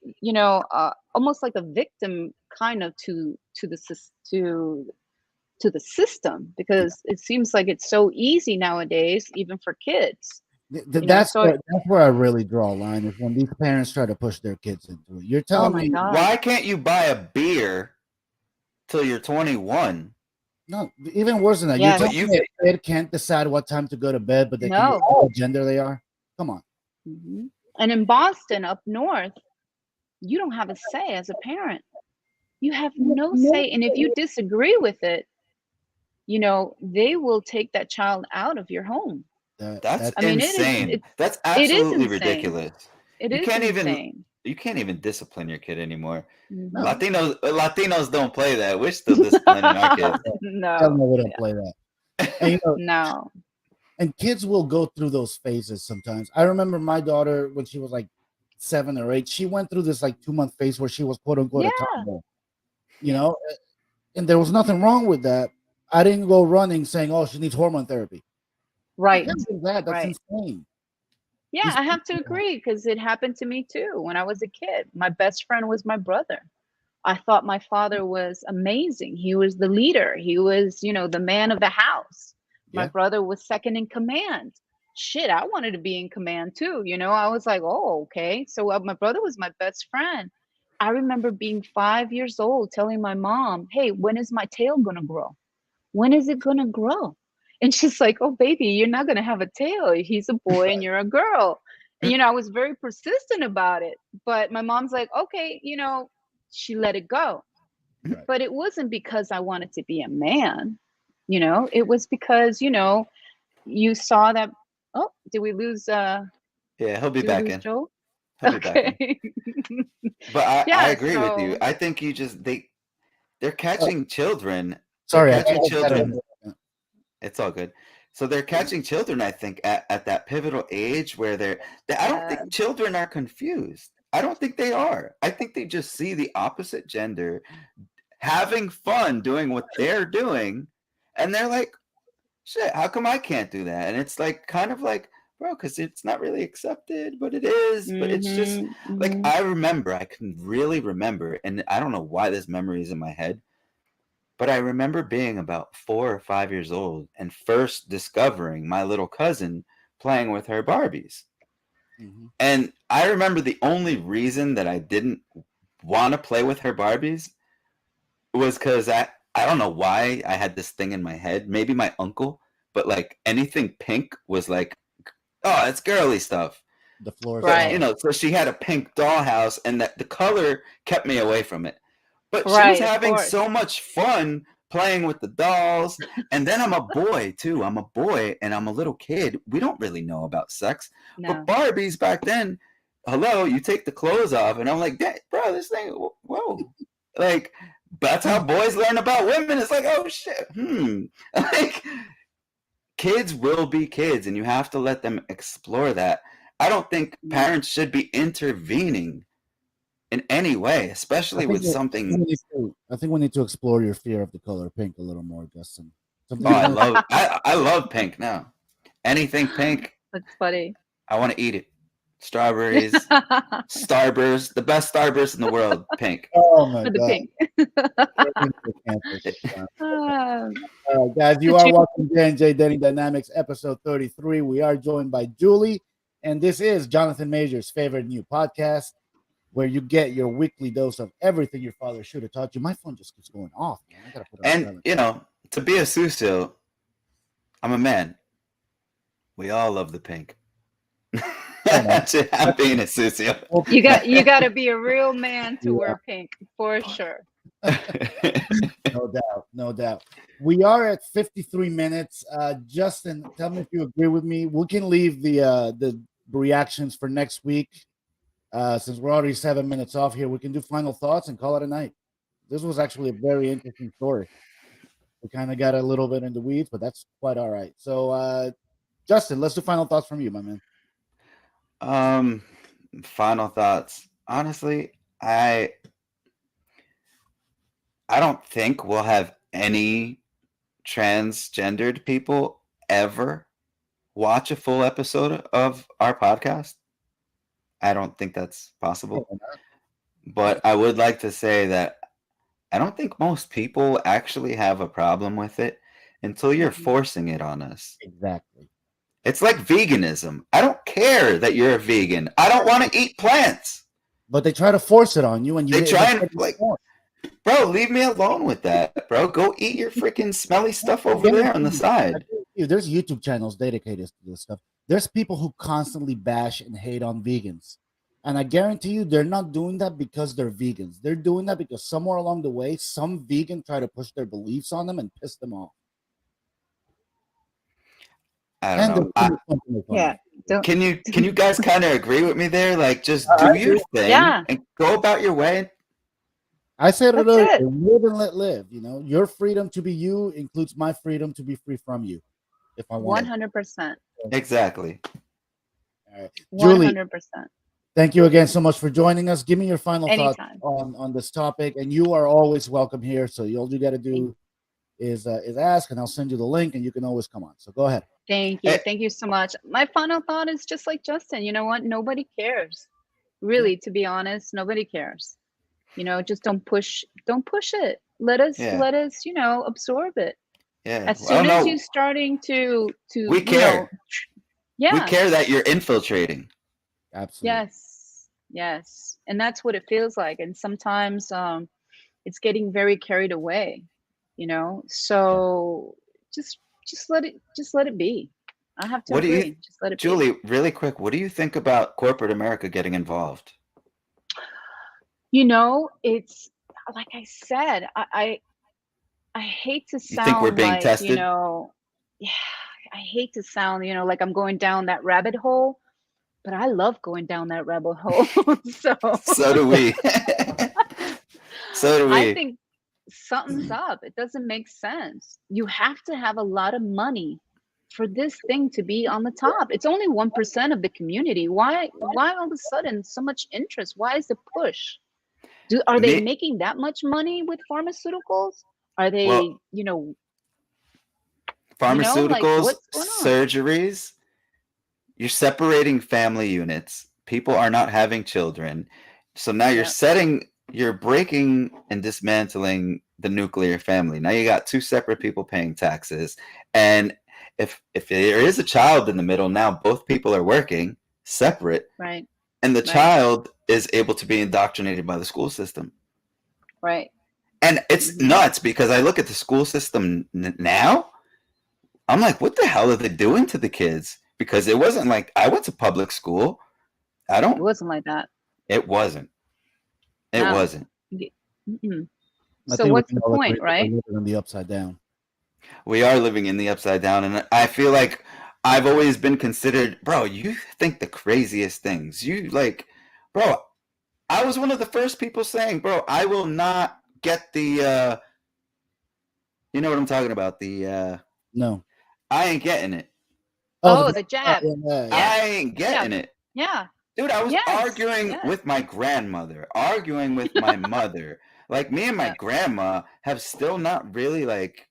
S6: almost like a victim kind of to the system, because it seems like it's so easy nowadays, even for kids.
S1: That's
S6: So
S1: where I really draw a line, is when these parents try to push their kids into it. You're
S6: oh
S1: telling
S6: my
S1: me
S6: God.
S2: Why can't you buy a beer till you're 21?
S1: no, even worse than that.
S6: Yes.
S1: You're telling me a kid can't decide what time to go to bed, but they can
S6: No.
S1: decide what gender they are. Come on.
S6: Mhm. And in Boston, up north, you don't have a say as a parent. You have no say. And if you disagree with it, you know, they will take that child out of your home.
S2: That's
S6: I mean,
S2: insane. That's
S6: it is
S2: absolutely
S6: insane.
S2: ridiculous.
S6: It
S2: You
S6: is
S2: can't
S6: insane.
S2: you can't even discipline your kid anymore.
S6: Mhm.
S2: Latinos don't play that. We're still disciplining our kids.
S1: Tell me
S6: No,
S1: we don't play that. And, you know,
S6: no.
S1: and kids will go through those phases sometimes. I remember my daughter when she was like 7 or 8. She went through this like 2-month phase where she was quote unquote a
S6: Yeah.
S1: tomboy. You know, and there was nothing wrong with that. I didn't go running saying, "Oh, she needs hormone therapy."
S6: Right.
S1: That's
S6: Right.
S1: insane.
S6: Yeah,
S1: These
S6: I have to
S1: people-
S6: agree because it happened to me too when I was a kid. My best friend was my brother. I thought my father was amazing. He was the leader. He was, you know, the man of the house. My
S1: Yeah.
S6: brother was second in command. Shit, I wanted to be in command too. You know, I was like, oh, okay. So my brother was my best friend. I remember being 5 years old telling my mom, hey, when is my tail going to grow? When is it going to grow? And she's like, oh, baby, you're not going to have a tail. He's a boy and you're a girl. And, you know, I was very persistent about it. But my mom's like, okay, you know, she let it go.
S1: Right.
S6: But it wasn't because I wanted to be a man, you know, it was because, you know, you saw that. Oh, did we lose
S2: Yeah, he'll be
S6: did we
S2: back
S6: lose
S2: in.
S6: Joel?
S2: He'll be back in.
S6: Okay.
S2: But I
S6: Yeah,
S2: agree with you.
S6: so
S2: I think they're catching children.
S1: Sorry,
S2: They're
S1: I
S2: catching
S1: gotta-
S2: children. It's all good. So they're catching children, I think, at that pivotal age where I don't think children are confused. I don't think they are. I think they just see the opposite gender having fun doing what they're doing, and they're like, shit, how come I can't do that? And it's like kind of like, bro, because it's not really accepted, but it is. But it's just like I can really remember, and I don't know why this memory is in my head. But I remember being about 4 or 5 years old and first discovering my little cousin playing with her Barbies.
S1: Mhm.
S2: And I remember the only reason that I didn't want to play with her Barbies was because I don't know why I had this thing in my head. Maybe my uncle, but like anything pink was like, oh, it's girly stuff.
S1: The floor,
S6: Right.
S2: You know, so she had a pink dollhouse, and that the color kept me away from it. But she
S6: Right,
S2: was
S6: of
S2: having
S6: course.
S2: so much fun playing with the dolls. And then I'm a boy too. I'm a boy and I'm a little kid. We don't really know about sex.
S6: No.
S2: But Barbies back then, hello, you take the clothes off, and I'm like, bro, this thing, whoa. Like, that's how boys learn about women. It's like, oh shit. Like, kids will be kids, and you have to let them explore that. I don't think parents should be intervening in any way, especially with something.
S1: I think we need to explore your fear of the color pink a little more, Justin.
S2: Oh, I love pink now. Anything pink,
S6: That's funny.
S2: I want to eat it. Strawberries, Starburst, the best Starburst in the world, pink.
S1: Oh my
S6: For the
S1: god.
S6: pink.
S1: Guys, you are watching J&J Dating Dynamics episode 33. We are joined by Julie, and this is Jonathan Major's favorite new podcast, where you get your weekly dose of everything your father should have taught you. My phone just keeps going off, man. I gotta put it on
S2: And,
S1: silent.
S2: you know, to be a Susil, I'm a man. We all love the pink. I'm being a Susil.
S6: You got to be a real man to wear pink, for sure.
S1: No doubt. We are at 53 minutes. Justin, tell me if you agree with me. We can leave the reactions for next week. Since we're already 7 minutes off here, we can do final thoughts and call it a night. This was actually a very interesting story. We kind of got a little bit in the weeds, but that's quite all right. So, Justin, let's do final thoughts from you, my man.
S2: Final thoughts. Honestly, I don't think we'll have any transgendered people ever watch a full episode of our podcast. I don't think that's possible. But I would like to say that I don't think most people actually have a problem with it until you're forcing it on us.
S1: Exactly.
S2: It's like veganism. I don't care that you're a vegan. I don't want to eat plants.
S1: But they try to force it on you, and
S2: They try and like, bro, leave me alone with that, bro. Go eat your freaking smelly stuff over there on the side.
S1: There's YouTube channels dedicated to this stuff. There's people who constantly bash and hate on vegans. And I guarantee you, they're not doing that because they're vegans. They're doing that because somewhere along the way, some vegan try to push their beliefs on them and piss them off.
S2: I
S1: And
S2: don't know.
S6: Yeah.
S2: Can you guys kind of agree with me there? Like, just
S1: I
S2: do your thing
S6: Yeah.
S2: and go about your way.
S1: I said it
S6: That's
S1: earlier,
S6: it.
S1: live and let live. You know, your freedom to be you includes my freedom to be free from you, if I want.
S6: 100%.
S2: Exactly.
S1: All right, Julie,
S6: 100%.
S1: thank you again so much for joining us. Give me your final thoughts
S6: Anytime.
S1: on this topic, and you are always welcome here. So all you got to do is ask, and I'll send you the link, and you can always come on. So go ahead.
S6: Thank you. Thank you so much. My final thought is just like Justin. You know what? Nobody cares. Really, to be honest, nobody cares. You know, just don't push it. Let us, you know, absorb it.
S2: Yeah.
S6: As soon as you're starting to
S2: we care.
S6: Yeah.
S2: We care that you're infiltrating.
S1: Absolutely.
S6: Yes. And that's what it feels like. And sometimes it's getting very carried away, you know. So just let it be. I have to agree. Just let it be.
S2: Julie, really quick, what do you think about corporate America getting involved?
S6: You know, it's like I said, I hate to sound,
S2: you think we're being
S6: like,
S2: tested?
S6: you know, yeah, I hate to sound, you know, like I'm going down that rabbit hole, but I love going down that rabbit hole.
S2: So do we. So do we.
S6: I think something's up. It doesn't make sense. You have to have a lot of money for this thing to be on the top. It's only 1% of the community. Why all of a sudden so much interest? Why is the push? Are they making that much money with pharmaceuticals? Are they, you know,
S2: pharmaceuticals,
S6: what's going on?
S2: surgeries? You're separating family units. People are not having children. So now you're breaking and dismantling the nuclear family. Now you got two separate people paying taxes. And if there is a child in the middle, now both people are working separate.
S6: Right.
S2: And the child is able to be indoctrinated by the school system.
S6: Right.
S2: And it's nuts because I look at the school system now. I'm like, what the hell are they doing to the kids? Because it wasn't like I went to public school.
S6: It wasn't like that.
S2: It wasn't. It wasn't.
S6: So what's the point, right?
S1: We're living in the upside down.
S2: We are living in the upside down, and I feel like I've always been considered, bro, you think the craziest things. You like, bro, I was one of the first people saying, bro, I will not get the, you know what I'm talking about?
S1: No.
S2: I ain't getting it.
S6: Oh, the jab.
S2: I ain't getting it.
S6: Yeah.
S2: Dude, I was arguing with my grandmother, arguing with my mother. Like, me and my grandma have still not really, like,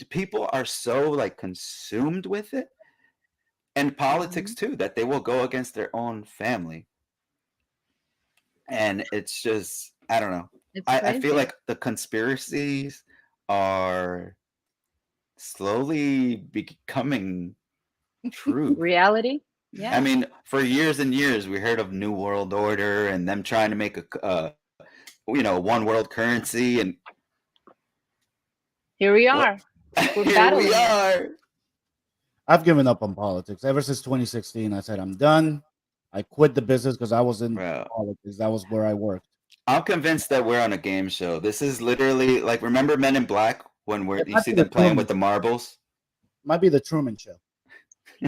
S2: people are so, like, consumed with it. And politics, too, that they will go against their own family. And it's just, I don't know. I feel like the conspiracies are slowly becoming true.
S6: Reality? Yeah.
S2: I mean, for years and years, we heard of New World Order and them trying to make a one world currency, and
S6: here we are.
S2: Here we are.
S1: I've given up on politics ever since 2016. I said I'm done. I quit the business because I was in politics. That was where I worked.
S2: I'm convinced that we're on a game show. This is literally like, remember Men in Black when you see them playing with the marbles?
S1: Might be the Truman Show.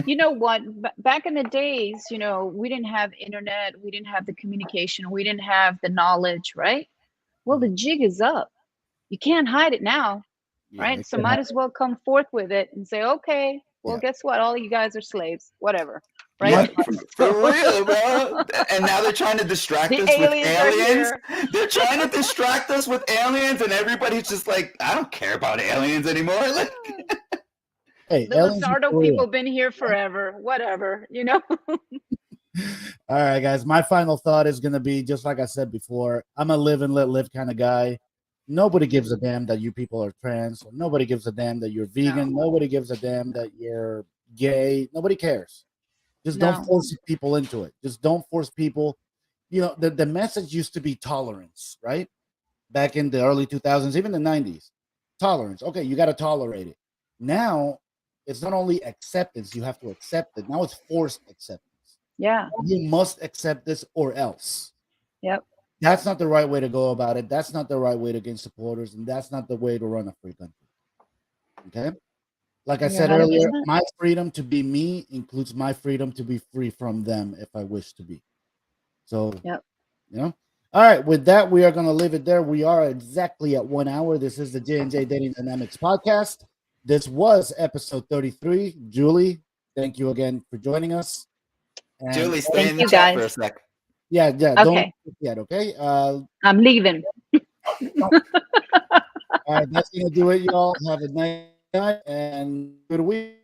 S6: You know what? Back in the days, you know, we didn't have internet, we didn't have the communication, we didn't have the knowledge, right? Well, the jig is up. You can't hide it now, right? So might as well come forth with it and say, okay, well, guess what? All of you guys are slaves, whatever, right?
S2: Yeah, for real, bro. And now they're trying to distract us with aliens. They're trying to distract us with aliens, and everybody's just like, I don't care about aliens anymore. Like,
S1: hey,
S6: the Lizardo people been here forever, whatever, you know.
S1: All right, guys. My final thought is going to be just like I said before. I'm a live and let live kind of guy. Nobody gives a damn that you people are trans. Nobody gives a damn that you're vegan. No. Nobody gives a damn that you're gay. Nobody cares. Just don't force people into it. Just don't force people. You know, the message used to be tolerance, right? Back in the early 2000s, even the 90s. Tolerance. Okay, you got to tolerate it. Now, it's not only acceptance. You have to accept it. Now it's forced acceptance.
S6: Yeah.
S1: You must accept this or else.
S6: Yep.
S1: That's not the right way to go about it. That's not the right way to gain supporters, and that's not the way to run a free country. Okay? Like I
S6: You're
S1: said earlier,
S6: 100%.
S1: my freedom to be me includes my freedom to be free from them if I wish to be. So,
S6: Yep.
S1: you know. All right, with that, we are going to leave it there. We are exactly at 1 hour. This is the J&J Dating Dynamics podcast. This was episode 33. Julie, thank you again for joining us. And
S2: Julie, stay
S6: Thank
S2: in the
S6: you,
S2: chat for a
S6: guys.
S2: sec.
S1: yeah, don't
S6: Okay.
S1: yet, okay?
S6: I'm leaving.
S1: All right, that's going to do it, y'all. Have a nice night and good week.